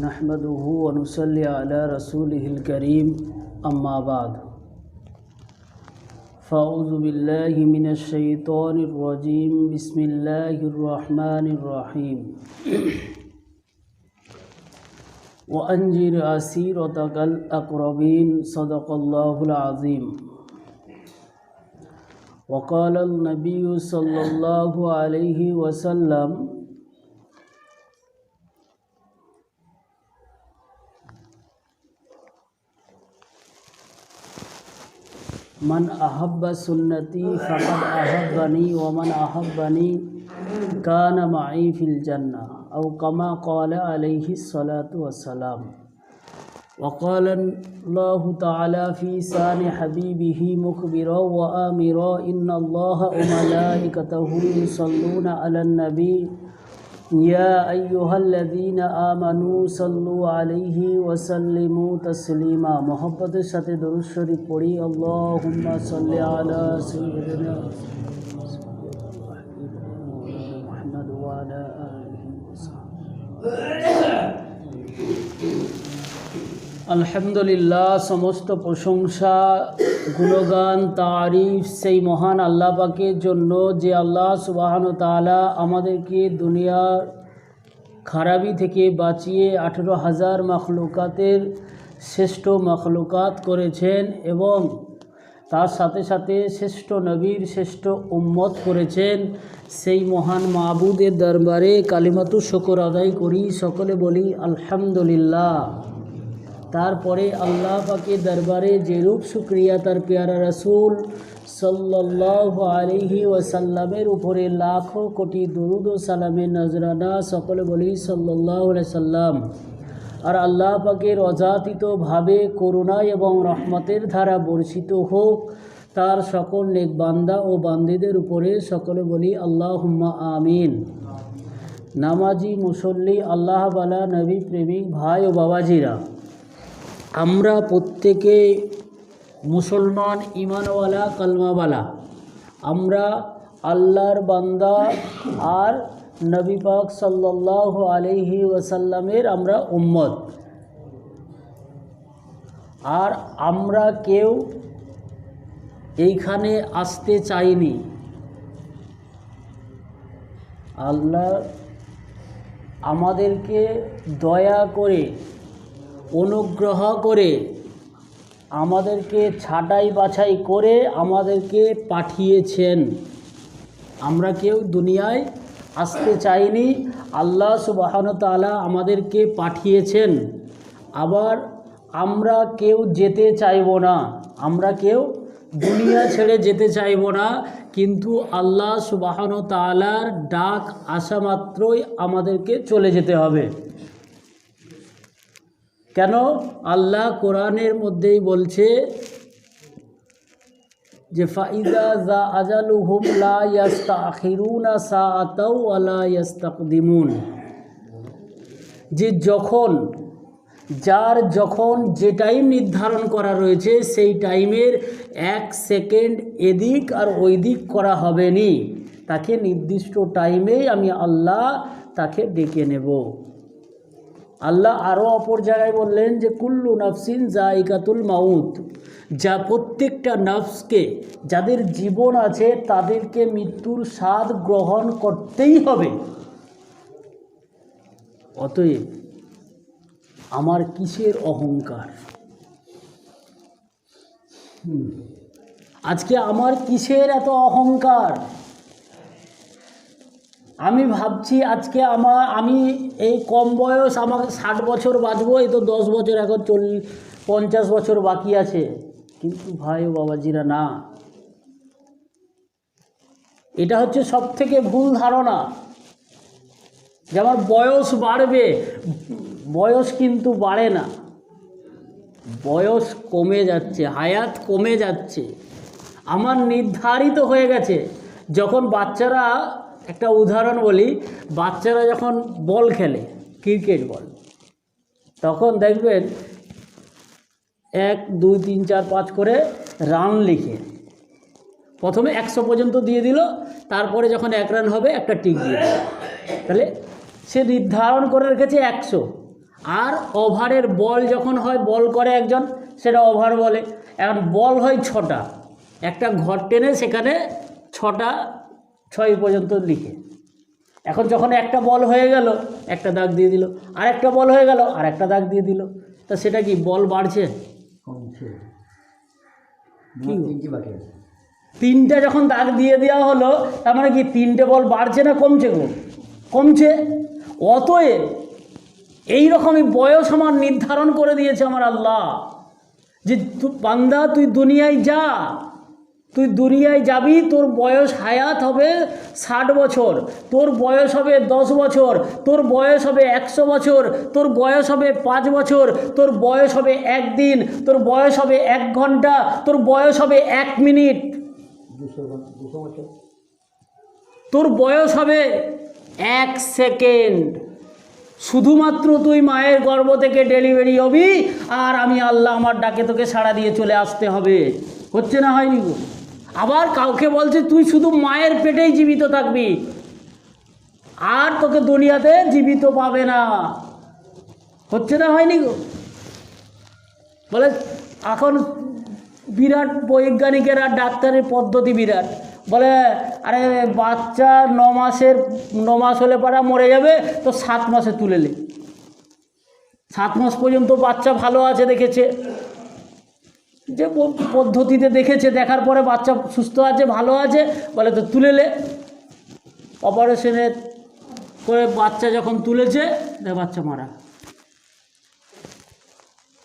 नहमदुहु व नुसल्ली अला रसूलिहिल करीम अम्मा बाद फ़अऊज़ु बिल्लाहि मिनश शैतानिर रजीम बिस्मिल्लाहिर रहमानिर रहीम व अंजिर असीरतकल अक़रबीन सदक़ल्लाहुल अज़ीम व क़ालल नबिय्यु सल्लल्लाहु अलैहि वसल्लम मन अहब्ब सुन्नती फ़क़द अहब्बनी व मन अहब्बनी कान मई फ़िल जन्ना औ कमा क़ाल अलैहि सलातु वस्सलाम व क़ाल अल्लाहु तआला फ़ी शान हबीबिही मुख़बिरा व आमिरा इन्नल्लाहा व मलाइकतहु युसल्लूना अलन नबी या अय्युहल्लज़ीना आमनू सल्लु अलैहि व सल्लिमू तस्लीमा। मोहब्बतेर साथे दरूद शरीफ पढ़ी। अल्लाहुम्मा सल्लि अला सय्यिदिना मुहम्मद व अला आलिहि আলহামদুলিল্লাহ। সমস্ত প্রশংসা গুণগান তারিফ সেই মহান আল্লাহ পাকের জন্য, যে আল্লাহ সুবহানাহু ওয়া তাআলা আমাদেরকে দুনিয়ার খারাপি থেকে বাঁচিয়ে 18,000 মখলুকাতের শ্রেষ্ঠ মখলুকাত করেছেন এবং তার সাথে সাথে শ্রেষ্ঠ নবীর শ্রেষ্ঠ উম্মত করেছেন। সেই মহান মাবুদের দরবারে কালিমাতু শুকর আদায় করি, সকলে বলি আলহামদুলিল্লাহ। তারপরে আল্লাহ পাকের দরবারে যেরূপ শুকরিয়া তার পেয়ারা রাসূল সাল্লাল্লাহু আলাইহি ওয়াসাল্লামের উপরে লাখো কোটি দরুদ ও সালামের নজরানা, সকলে বলি সাল্লাল্লাহু আলাইহি সাল্লাম। আর আল্লাহ পাকের অযাচিতভাবে করুণা এবং রহমতের ধারা বর্ষিত হোক তার সকল নেক বান্দা ও বান্দীদের উপরে, সকলে বলি আল্লাহুম্মা আমিন। নামাজি মুসল্লি আল্লাহ বালা নবী প্রেমিক ভাই ও বাবাজিরা, আমরা প্রত্যেকে মুসলমান, ইমানওয়ালা, কালমাওয়ালা। আমরা আল্লাহর বান্দা আর নবী পাক সাল্লাল্লাহু আলাইহি ওয়াসাল্লামের আমরা উম্মত। আর আমরা কেউ এইখানে আসতে চাইনি। আল্লাহ আমাদেরকে দয়া করে, অনুগ্রহ করে, আমাদেরকে ছাঁটাই বাছাই করে আমাদেরকে পাঠিয়েছেন। আমরা কেউ দুনিয়ায় আসতে চাইনি, আল্লাহ সুবহানাহু ওয়া তাআলা আমাদেরকে পাঠিয়েছেন। আবার আমরা কেউ যেতে চাইব না, আমরা কেউ দুনিয়া ছেড়ে যেতে চাইব না, কিন্তু আল্লাহ সুবহানাহু ওয়া তাআলার ডাক আসা মাত্রই আমাদেরকে চলে যেতে হবে। কেন? আল্লাহ কোরআনের মধ্যেই বলছে যে ফাইদা যা আজালুহুম লা ইস্তাখিরুনা সাআতাও ওয়া লা ইস্তাকদিমুন, যে যখন যে টাইম নির্ধারণ করা রয়েছে সেই টাইমের 1 সেকেন্ড এদিক আর ওই দিক করা হবে নি। তাকে নির্দিষ্ট টাইমেই আমি আল্লাহ তাকে ডেকে নেব। আল্লাহ আরও অপর জায়গায় বললেন যে কুল্লু নাফসিন যায়িকাতুল মাউত, যা প্রত্যেকটা নফসকে, যাদের জীবন আছে তাদেরকে মৃত্যুর স্বাদ গ্রহণ করতেই হবে। অতএব আমার কিসের অহংকার? আজকে আমার কিসের এত অহংকার? আমি ভাবছি আজকে আমি এই কম বয়স, আমাকে 60 বছর বাঁচবো, এই তো 10 বছর, এখন 50 বছর বাকি আছে। কিন্তু ভাই ও বাবাজিরা, না, এটা হচ্ছে সবথেকে ভুল ধারণা যে আমার বয়স বাড়বে। বয়স কিন্তু বাড়ে না, বয়স কমে যাচ্ছে, হায়াত কমে যাচ্ছে। আমার নির্ধারিত হয়ে গেছে। যখন বাচ্চারা, একটা উদাহরণ বলি, বাচ্চারা যখন বল খেলে, ক্রিকেট বল, তখন দেখবেন 1 2 3 4 5 করে রান লিখে প্রথমে 100 পর্যন্ত দিয়ে দিল, তারপরে যখন 1 রান হবে একটা টিক দিয়ে দিল। তাহলে সে নির্ধারণ করে রেখেছে 100, আর ওভারের বল যখন হয়, বল করে একজন, সেটা ওভার বলে। এখন বল হয় 6টা, একটা ঘর টেনে সেখানে 6টা 6 পর্যন্ত লিখে। এখন যখন একটা বল হয়ে গেল একটা দাগ দিয়ে দিল, আর একটা বল হয়ে গেল আর একটা দাগ দিয়ে দিল, তা সেটা কি বল বাড়ছে কমছে? কি 3টি বাকি আছে। 3টে যখন দাগ দিয়ে দেওয়া হলো, তার মানে কি 3টে বল বাড়ছে না কমছে গো? কমছে। অতএব এইরকমই বয়স আমার নির্ধারণ করে দিয়েছে আমার আল্লাহ, যে বান্দা তুই দুনিয়ায় যা, তুই দুনিয়ায় যাবি, তোর বয়স হায়াত হবে 60 বছর, তোর বয়স হবে 10 বছর, তোর বয়স হবে 100 বছর, তোর বয়স হবে 5 বছর, তোর বয়স হবে 1 দিন, তোর বয়স হবে 1 ঘন্টা, তোর বয়স হবে 1 মিনিট, 200 বছর, তোর বয়স হবে 1 সেকেন্ড। শুধুমাত্র তুই মায়ের গর্ভ থেকে ডেলিভারি হবি, আর আমি আল্লাহ আমার ডাকে তোকে সাড়া দিয়ে চলে আসতে হবে। হচ্ছে না হয়নি গো? আবার কাউকে বলছে তুই শুধু মায়ের পেটেই জীবিত থাকবি, আর তোকে দুনিয়াতে জীবিত পাবে না। হচ্ছে না হয়নি গো? বলে এখন বিরাট বৈজ্ঞানিকেরা, ডাক্তারের পদ্ধতি বিরাট, বলে আরে বাচ্চা 9 মাস হলে পারা মরে যাবে, তো 7 মাসে তুলে নে। 7 মাস পর্যন্ত বাচ্চা ভালো আছে দেখেছে, যে পদ্ধতিতে দেখেছে, দেখার পরে বাচ্চা সুস্থ আছে ভালো আছে, বলে তো তুলে নে। অপারেশনে করে বাচ্চা যখন তুলেছে, বাচ্চা মারা।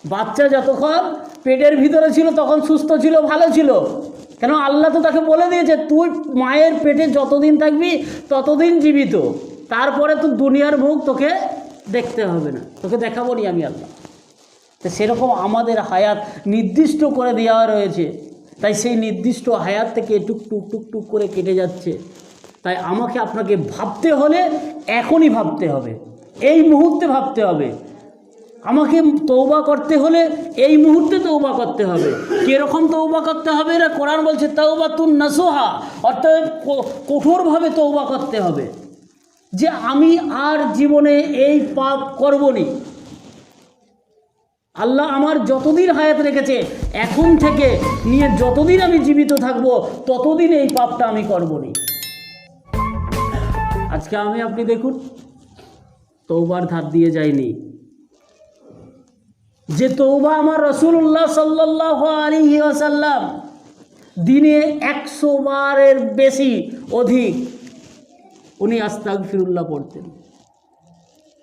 বাচ্চা যতক্ষণ পেটের ভিতরে ছিল তখন সুস্থ ছিল, ভালো ছিল, কেন আল্লাহ তো তাকে বলে দিয়েছে তুই মায়ের পেটে যতদিন থাকবি ততদিন জীবিত, তারপরে তো দুনিয়ার মুখ তোকে দেখতে হবে না, তোকে দেখাবো নি আমি আল্লাহ। তো সেরকম আমাদের হায়াত নির্দিষ্ট করে দেওয়া রয়েছে, তাই সেই নির্দিষ্ট হায়াত থেকে টুকটুক টুকটুক করে কেটে যাচ্ছে। তাই আমাকে আপনাকে ভাবতে হলে এখনই ভাবতে হবে, এই মুহূর্তে ভাবতে হবে। আমাকে তওবা করতে হলে এই মুহূর্তে তওবা করতে হবে। কীরকম তওবা করতে হবে? এরা কোরআন বলছে তাওবাতুন নাসুহা, অর্থাৎ কঠোরভাবে তওবা করতে হবে, যে আমি আর জীবনে এই পাপ করবনি। আল্লাহ আমার যতদিন হায়াত রেখেছে, এখন থেকে নিয়ে যতদিন আমি জীবিত থাকব, ততদিন এই পাপটা আমি করবনি। আজকে আপনি দেখুন, তওবার ধার দিয়ে যায়নি। যে তওবা আমার রাসূলুল্লাহ সাল্লাল্লাহু আলাইহি ওয়াসাল্লাম দিনে 100 বারের বেশি অধিক উনি আস্তাগফিরুল্লাহ পড়তেন,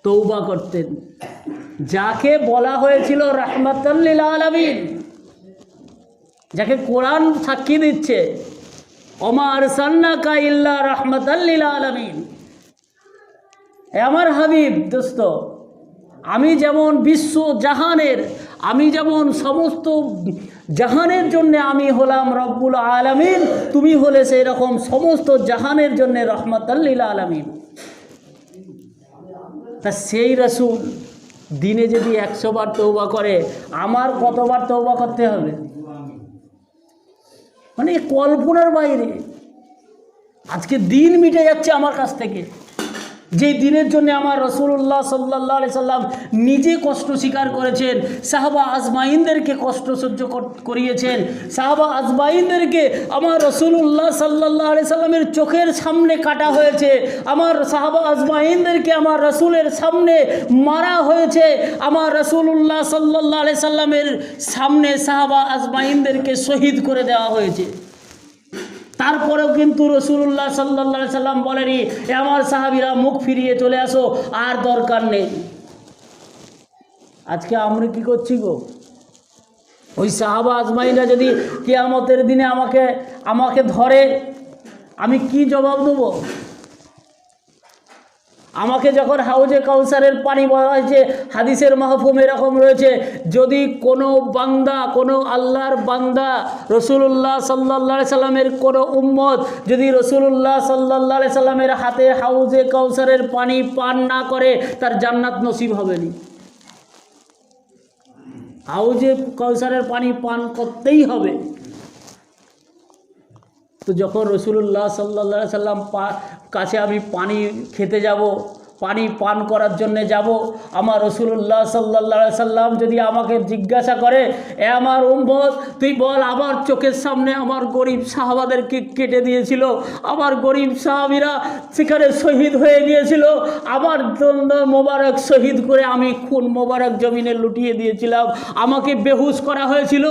তওবা করতেন, যাকে বলা হয়েছিল রাহমাতাল লিল আলামিন, যাকে কোরআন সাক্ষী দিচ্ছে ওমা আরসালনাকা ইল্লা রাহমাতাল লিল আলামিন। আমার হাবিব দোস্ত, আমি যেমন বিশ্ব জাহানের, আমি যেমন সমস্ত জাহানের জন্য আমি হলাম রব্বুল আলামিন, তুমি হলে সেই রকম সমস্ত জাহানের জন্য রহমাতাল লিল আলামিন। তা সেই রাসূল দিনে যদি 100 বার তওবা করে, আমার কতবার তওবা করতে হবে? মানে কল্পনার বাইরে। আজকে দিন মিটে যাচ্ছে আমার কাছ থেকে, যেই দিনের জন্য আমার রাসূলুল্লাহ সাল্লাল্লাহু আলাইহি সাল্লাম নিজে কষ্ট স্বীকার করেছেন, সাহাবা আজমাইনদেরকে কষ্ট সহ্য করিয়েছেন, সাহাবা আজমাইনদেরকে আমার রাসূলুল্লাহ সাল্লাল্লাহু আলাইহি সাল্লামের চোখের সামনে কাটা হয়েছে, আমার সাহাবা আজমাইনদেরকে আমার রাসূলের সামনে মারা হয়েছে, আমার রাসূলুল্লাহ সাল্লাল্লাহু আলাইহি সাল্লামের সামনে সাহাবা আজমাইনদেরকে শহীদ করে দেওয়া হয়েছে। তারপরেও কিন্তু রাসূলুল্লাহ সাল্লাল্লাহু আলাইহি সাল্লাম বলেনি এ আমার সাহাবীরা মুখ ফিরিয়ে চলে আসো, আর দরকার নেই। আজকে আমরা কি করছি গো? ওই সাহাবা আজমাইনরা যদি কিয়ামতের দিনে আমাকে ধরে, আমি কি জবাব দেবো? আমাকে যখন হাউজে কাউসারের পানি বলা হয়েছে, হাদিসের মাহফুম এরকম রয়েছে, যদি কোনো বান্দা, কোনো আল্লাহর বান্দা রাসূলুল্লাহ সাল্লাল্লাহু আলাইহি সাল্লামের কোনো উম্মত যদি রাসূলুল্লাহ সাল্লাল্লাহু আলাইহি সাল্লামের হাতে হাউজে কাউসারের পানি পান না করে, তার জান্নাত নসিব হবে না। হাউজে কাউসারের পানি পান করতেই হবে। তো যখন রাসূলুল্লাহ সাল্লাল্লাহু আলাইহি সাল্লাম কাছে আমি পানি খেতে যাব, পানি পান করার জন্য যাব। আমার রাসূলুল্লাহ সাল্লাল্লাহু আলাইহি সাল্লাম যদি আমাকে জিজ্ঞাসা করে, এ আমার উম্মত, তুই বল আমার চোখের সামনে আমার গরিব সাহাবাদেরকে কেটে দিয়েছিল, আমার গরিব সাহাবীরা সেখানে শহীদ হয়ে গিয়েছিল, আমার জন্য মোবারক শহীদ করে আমি খুন মোবারক জমিনে লুটিয়ে দিয়েছিলাম, আমাকে বেহুশ করা হয়েছিল,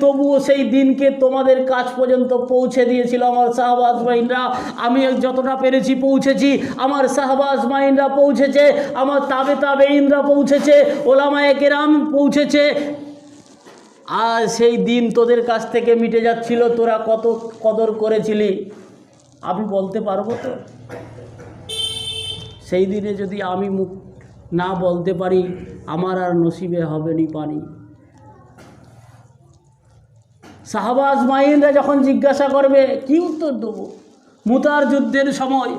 তবুও সেই দিনকে তোমাদের কাছ পর্যন্ত পৌঁছে দিয়েছিল আমার সাহাবা আজমাইনরা। আমি যতটা পেরেছি পৌঁছেছি, আমার সাহাবা আজমাইনরা পৌঁছেছে, আমার তাবেঈনরা পৌঁছেছে, ওলামায়ে কেরাম পৌঁছেছে। আর সেই দিন তোদের কাছ থেকে মিটে যাচ্ছিল, তোরা কত কদর করেছিলি আমি বলতে পারবো তো? সেই দিনে যদি আমি মুখ না বলতে পারি, আমার আর নসিবে হবে নি পানি। সাহাবা আজমাইনরা যখন জিজ্ঞাসা করবে কি উত্তর দেবো? মুতার যুদ্ধের সময়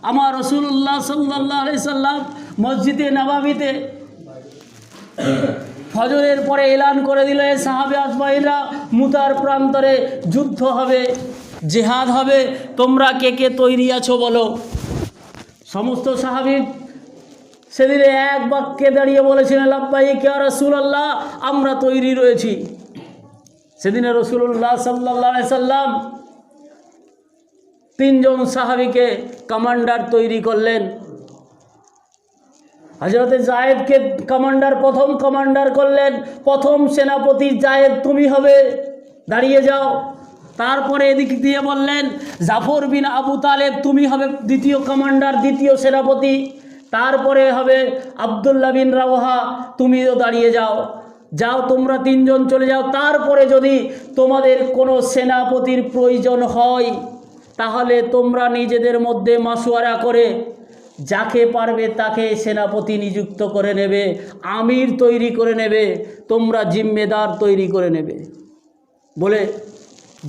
আমার রাসূলুল্লাহ সাল্লাল্লাহু আলাইহি সাল্লাম মসজিদে নববীতে ফজরের পরে এলান করে দিল, সাহাবে আজমাইনরা মুতার প্রান্তরে যুদ্ধ হবে, জিহাদ হবে, তোমরা কে কে তৈরি আছো বলো। সমস্ত সাহাবী সেদিনে এক বাক্যে দাঁড়িয়ে বলেছিলেন, লাব্বাইক ইয়া রাসূলুল্লাহ, আমরা তৈরি রয়েছি। সেদিনে রাসূলুল্লাহ সাল্লাল্লাহু আলাইহি সাল্লাম 3 জন সাহাবীকে কমান্ডার তৈরি করলেন। হযরতে যায়েদকে প্রথম কমান্ডার করলেন, প্রথম সেনাপতি যায়েদ তুমি হবে, দাঁড়িয়ে যাও। তারপরে এদিক দিয়ে বললেন জাফর বিন আবু তালেব তুমি হবে দ্বিতীয় কমান্ডার, দ্বিতীয় সেনাপতি। তারপরে হবে আব্দুল্লাহ বিন রাওহা, তুমিও দাঁড়িয়ে যাও, যাও তোমরা 3 জন চলে যাও। তারপরে যদি তোমাদের কোনো সেনাপতির প্রয়োজন হয় তাহলে তোমরা নিজেদের মধ্যে মাশওয়ারা করে যাকে পারবে তাকে সেনাপতি নিযুক্ত করে নেবে, আমির তৈরি করে নেবে, তোমরা জিম্মেদার তৈরি করে নেবে। বলে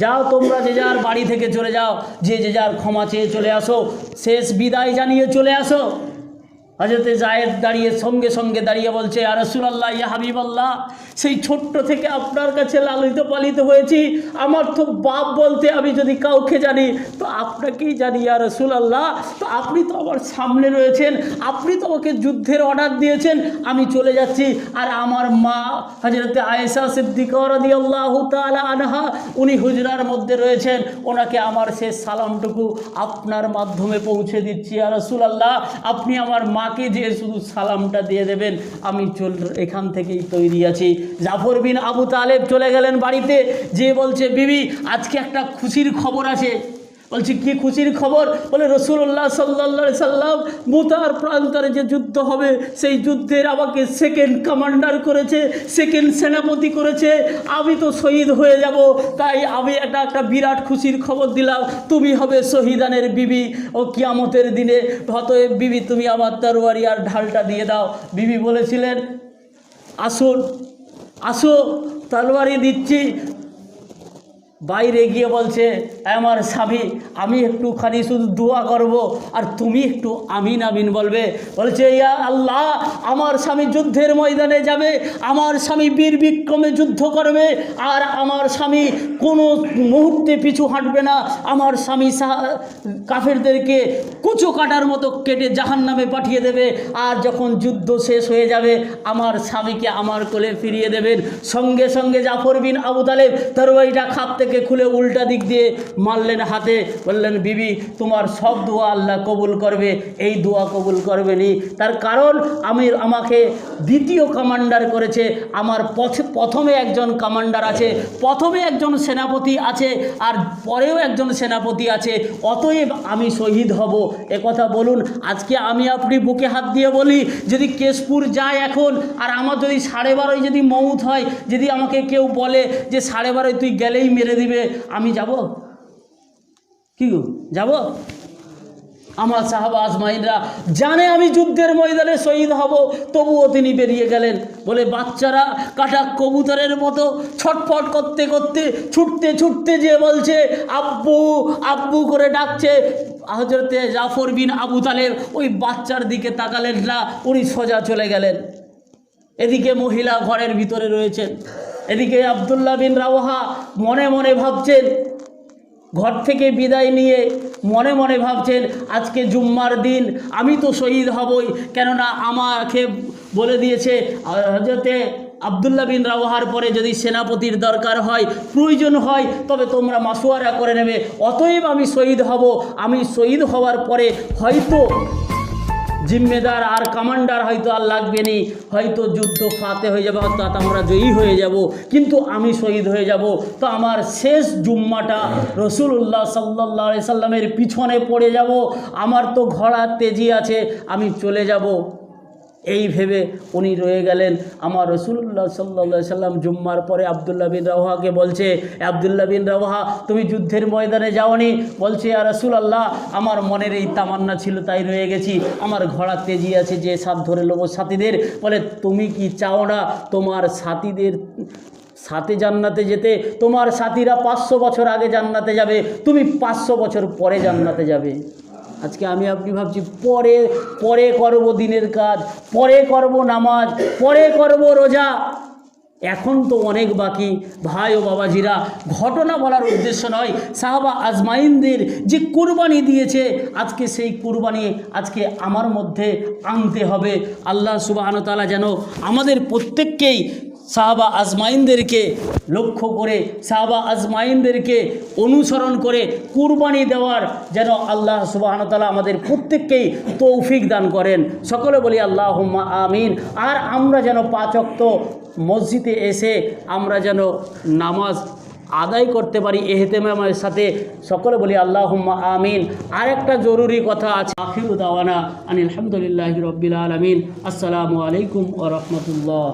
যাও তোমরা যে যার বাড়ি থেকে চলে যাও, যে যার ক্ষমা চেয়ে চলে আসো, শেষ বিদায় জানিয়ে চলে আসো। হযরতে যায়েদ দাঁড়িয়ে সঙ্গে সঙ্গে দাঁড়িয়ে বলছে, ইয়া রাসূলুল্লাহ, ইয়া হাবিবাল্লাহ, সেই ছোট্ট থেকে আপনার কাছে লালিত পালিত হয়েছি, আমার তো বাপ বলতে আমি যদি কাউকে জানি তো আপনাকেই জানি ইয়া রাসূলুল্লাহ। তো আপনি তো আমার সামনে রয়েছেন, আপনি তো আমাকে যুদ্ধের অর্ডার দিয়েছেন, আমি চলে যাচ্ছি। আর আমার মা হযরতে আয়েশা সিদ্দিকা রাদিয়াল্লাহু তাআলা আনহা, উনি হুজরার মধ্যে রয়েছেন, ওনাকে আমার শেষ সালামটুকু আপনার মাধ্যমে পৌঁছে দিচ্ছি ইয়া রাসূলুল্লাহ, আপনি আমার মা যে শুধু সালামটা দিয়ে দেবেন, আমি এখান থেকেই তৈরি আছি। জাফর বিন আবু তালেব চলে গেলেন বাড়িতে, যে বলছে বিবি আজকে একটা খুশির খবর আছে। বলছি কি খুশির খবর? বলে রাসূলুল্লাহ সাল্লাল্লাহু আলাইহি সাল্লাম মুতার প্রান্তরে যে যুদ্ধ হবে সেই যুদ্ধের আমাকে সেকেন্ড কমান্ডার করেছে, সেকেন্ড সেনাপতি করেছে, আমি তো শহীদ হয়ে যাব, তাই আমি একটা বিরাট খুশির খবর দিলাম, তুমি হবে শহীদানের বিবি ও কিয়ামতের দিনে। অতএব বিবি তুমি আমার তরবারি আর ঢালটা দিয়ে দাও। বিবি বলেছিলেন আসুন, আসো, তরবারি দিচ্ছি। বাইরে গিয়ে বলছে, আমার স্বামী আমি একটুখানি শুধু দোয়া করব আর তুমি একটু আমিন আমিন বলবে। বলছে ইয়া আল্লাহ, আমার স্বামী যুদ্ধের ময়দানে যাবে, আমার স্বামী বীর বিক্রমে যুদ্ধ করবে, আর আমার স্বামী কোনো মুহূর্তে পিছু হাঁটবে না, আমার স্বামী কাফেরদেরকে কুচো কাটার মতো কেটে জাহান্নামে পাঠিয়ে দেবে, আর যখন যুদ্ধ শেষ হয়ে যাবে আমার স্বামীকে আমার কোলে ফিরিয়ে দেবেন। সঙ্গে সঙ্গে জাফর বিন আবু তালেব তরবারিটা খাপ থেকে খুলে উল্টা দিক দিয়ে মারলেন হাতে, বললেন বিবি তোমার সব দোয়া আল্লাহ কবুল করবে, এই দোয়া কবুল করবে নি, তার কারণ আমাকে দ্বিতীয় কমান্ডার করেছে, আমার প্রথমে একজন কমান্ডার আছে, প্রথমে একজন সেনাপতি আছে, আর পরেও একজন সেনাপতি আছে, অতএব আমি শহীদ হব। কথা বলুন, আজকে আমি আপনি বুকে হাত দিয়ে বলি, যদি কেশপুর যায় এখন আর আমার যদি 12:30 যদি মউত হয়, যদি আমাকে কেউ বলে যে 12:30 তুই গেলেই মেরে দিবে, আমি যাব? কি গো, যাব? আমার সাহাবা আজমাইনরা জানে আমি যুদ্ধের ময়দানে শহীদ হব, তবুও তিনি বেরিয়ে গেলেন। বলে বাচ্চারা কাটা কবুতরের মতো ছটফট করতে করতে ছুটতে ছুটতে যে বলছে আব্বু আব্বু করে ডাকছে। হযরতে জাফর বিন আবু তালেব ওই বাচ্চার দিকে তাকালেন না, উনি সোজা চলে গেলেন। এদিকে মহিলা ঘরের ভিতরে রয়েছেন, এদিকে আব্দুল্লাহ বিন রাওহা মনে মনে ভাবছেন ঘর থেকে বিদায় নিয়ে মনে মনে ভাবছেন আজকে জুম্মার দিন, আমি তো শহীদ হবই, কেননা আমাকে বলে দিয়েছে হযরতে আব্দুল্লাহ বিন রাওয়াহার পরে যদি সেনাপতির দরকার হয়, প্রয়োজন হয়, তবে তোমরা মাসওয়ারা করে নেবে, অতএব আমি শহীদ হব। আমি শহীদ হওয়ার পরে হয়তো জিম্মেদার আর কমান্ডার হয়তো আর লাগবে নি, হয়তো যুদ্ধ ফাতে হয়ে যাবে, অর্থাৎ আমরা জয়ী হয়ে যাব, কিন্তু আমি শহীদ হয়ে যাব। তো আমার শেষ জুম্মাটা রাসূলুল্লাহ সাল্লাল্লাহু আলাইহি সাল্লামের পিছনে পড়ে যাব, আমার তো ঘোড়ার তেজি আছে, আমি চলে যাব। এই ভেবে উনি রয়ে গেলেন। আমার রাসূলুল্লাহ সাল্লাল্লাহু আলাইহি সাল্লাম জুম্মার পরে আব্দুল্লাহ বিন রাওয়াহাকে বলছে, আব্দুল্লাহ বিন রাওয়াহা, তুমি যুদ্ধের ময়দানে যাওনি? বলছে, ইয়া রাসূলুল্লাহ, আমার মনের এই তামান্না ছিল, তাই রয়ে গেছি, আমার ঘোড়ার তেজি আছে, যে সাথ ধরে নেবো সাথীদের। বলে, তুমি কি চাও না তোমার সাথীদের সাথে জান্নাতে যেতে? তোমার সাথীরা 500 বছর আগে জান্নাতে যাবে, তুমি 500 বছর পরে জান্নাতে যাবে। আজকে আমি আপনি ভাবছি পরে পরে করব দিনের কাজ, পরে করব নামাজ, পরে করব রোজা, এখন তো অনেক বাকি। ভাই ও বাবাজিরা, ঘটনা বলার উদ্দেশ্য নয়, সাহাবা আজমাইনদের যে কুরবানি দিয়েছে, আজকে সেই কুরবানি আজকে আমার মধ্যে আনতে হবে। আল্লাহ সুবহানাহু ওয়া তাআলা যেন আমাদের প্রত্যেককেই সাহাবা আজমাইনদেরকে লক্ষ্য করে, সাহাবা আজমাইনদেরকে অনুসরণ করে কুরবানি দেওয়ার যেন আল্লাহ সুবহানাহু ওয়া তাআলা আমাদের প্রত্যেককেই তৌফিক দান করেন। সকলে বলি আল্লাহুম্মা আমিন। আর আমরা যেন 5 ওয়াক্ত মসজিদে এসে আমরা যেন নামাজ আদায় করতে পারি ইহতিমামের সাথে। সকলে বলি আল্লাহুম্মা আমিন। আর একটা জরুরি কথা আছে, আখিরু দাওয়ানা আনিল হামদুলিল্লাহি রাব্বিল আলামিন। আসসালামু আলাইকুম ওয়া রাহমাতুল্লাহ।